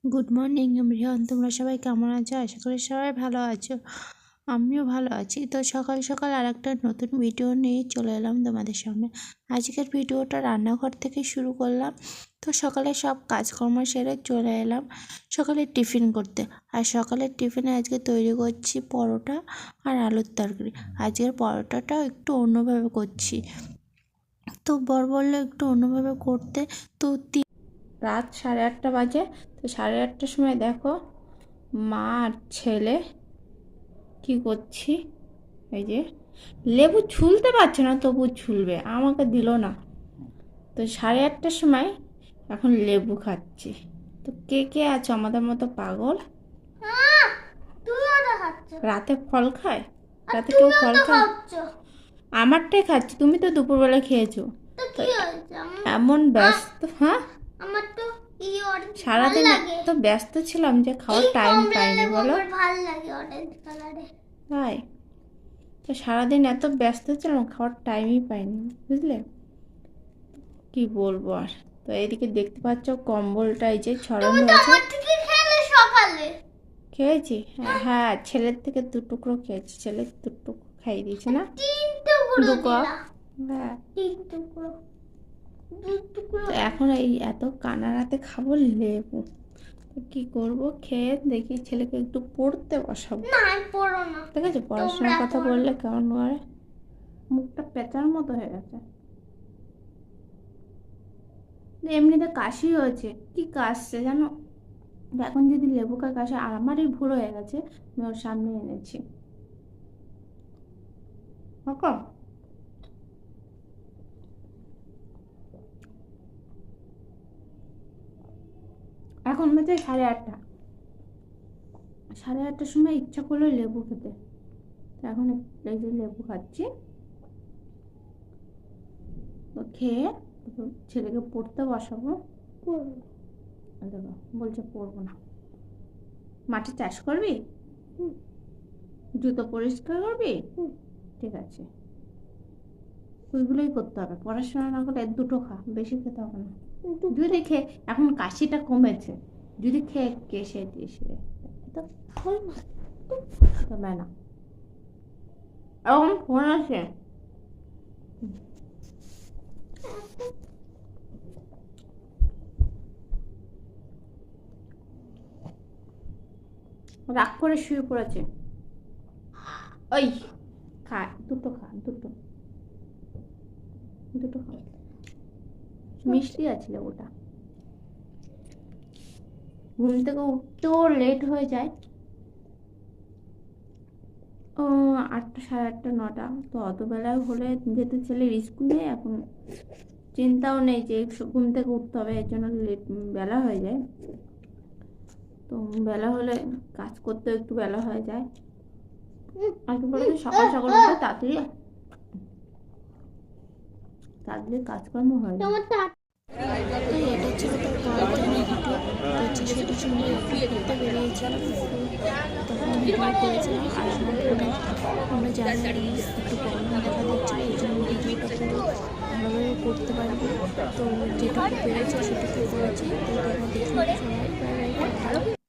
Good morning everyone, তোমরা সবাই কেমন আছো? আশা করি সবাই ভালো আছো। আমিও ভালো আছি। তো সকাল সকাল আর একটা নতুন ভিডিও নিয়ে চলে এলাম তোমাদের সামনে। আজকের ভিডিওটা রান্নাঘর থেকে শুরু করলাম। তো সকালে সব কাজকর্ম সেরে চলে এলাম সকালে টিফিন করতে। আর সকালের টিফিনে আজকে তৈরি করছি পরোটা আর আলুর তরকারি। আজকের পরোটাটাও একটু অন্যভাবে করছি। তো বর বললো একটু অন্যভাবে করতে। তো রাত 8:30 বাজে। তো 8:30টার সময় দেখো মা আর ছেলে কি করছি, এই যে লেবু ছুলতে পারছে না, তবু ছুলবে, আমাকে দিল না। তো 8:30টার সময় এখন লেবু খাচ্ছি। তো কে কে আছো আমাদের মতো পাগল? রাতে ফল খায়? রাতে কেউ ফল খায়? আমারটাই খাচ্ছি, তুমি তো দুপুরবেলা খেয়েছো। এমন ব্যস্ত, হ্যাঁ সারাদিন তো ব্যস্ত ছিলাম যে খাওয়ার টাইম পাইনি, বলো। তাই তো সারাদিন এত ব্যস্ত ছিলাম, খাওয়ার টাইমই পাইনি, বুঝলে কি বলবো আর। তো এইদিকে দেখতে পাচ্ছ কম্বলটা এই যে ছড়ানো হয়েছে। খেয়েছি, হ্যাঁ ছেলের থেকে 2 টুকরো খেয়েছি, ছেলের 2 টুকরো খাইয়ে দিয়েছে না, 2 কাপ, হ্যাঁ 3 টুকরো। এখন এই এত কানারাতে খাবো লেবু, কি করব, খেয়ে দেখি ছেলেকে একটু পড়তে বসাবো। ঠিক আছে, পড়াশোনার কথা বললে কেমন করে, মুখটা পেঁচার মতো হয়ে গেছে। এমনিতে কাশি হয়েছে, কি কাশছে জানো, এখন যদি লেবু খায় কাশে। আর আমারই ভুল হয়ে গেছে, আমি ওর সামনে এনেছি। এখন বাজে 8:30। 8:30টার সময় ইচ্ছা করলো লেবু খেতে, এখন এই যে লেবু খাচ্ছি। তো খেয়ে ছেলেকে পড়তে বসাবো। দেখো বলছে পড়বো না। মাঠে চাষ করবি, জুতো পরিষ্কার করবি, ঠিক আছে, ওইগুলোই করতে হবে। পড়াশোনা না করলে 2টো খা, বেশি খেতে হবে না। যদি খেয়ে, এখন কাশিটা কমেছে, যদি খেয়ে কেসে টেসে তো তবে না। এখন ফোন আছে, রাগ করে শুয়ে পড়েছে। ওই খা, 2টো খা, 2টো খা, মিষ্টি আছে ওটা। ঘুম থেকে উঠতেও লেট হয়ে যায়, 8টা, 8:30, 9টা। তো অত বেলায় হলে যেহেতু ছেলের স্কুল নেই, এখন চিন্তাও নেই যে ঘুম থেকে উঠতে হবে, এর জন্য লেট বেলা হয়ে যায়। তো বেলা হলে কাজ করতে একটু বেলা হয়ে যায়। আর কি বলতো, সকাল সকাল উঠে তাড়াতাড়ি কাজকর্ম হয় না। তো এটা ছিল তার পরের দিনের ভিডিও। তো সেটার সঙ্গে একটু ঘুরতে বেরিয়েছিলাম, তখন ভিডিও করেছিলাম। আর আমার ফোনে আমরা জানি একটু প্রবলেম দেখা দিচ্ছিল, এই জন্য ভিডিওটা পুরো ভালোভাবে করতে পারিনি। তো যেটুকু পেরেছি সেটুকু করেছি। তো দেখো সবাই বাই বাই।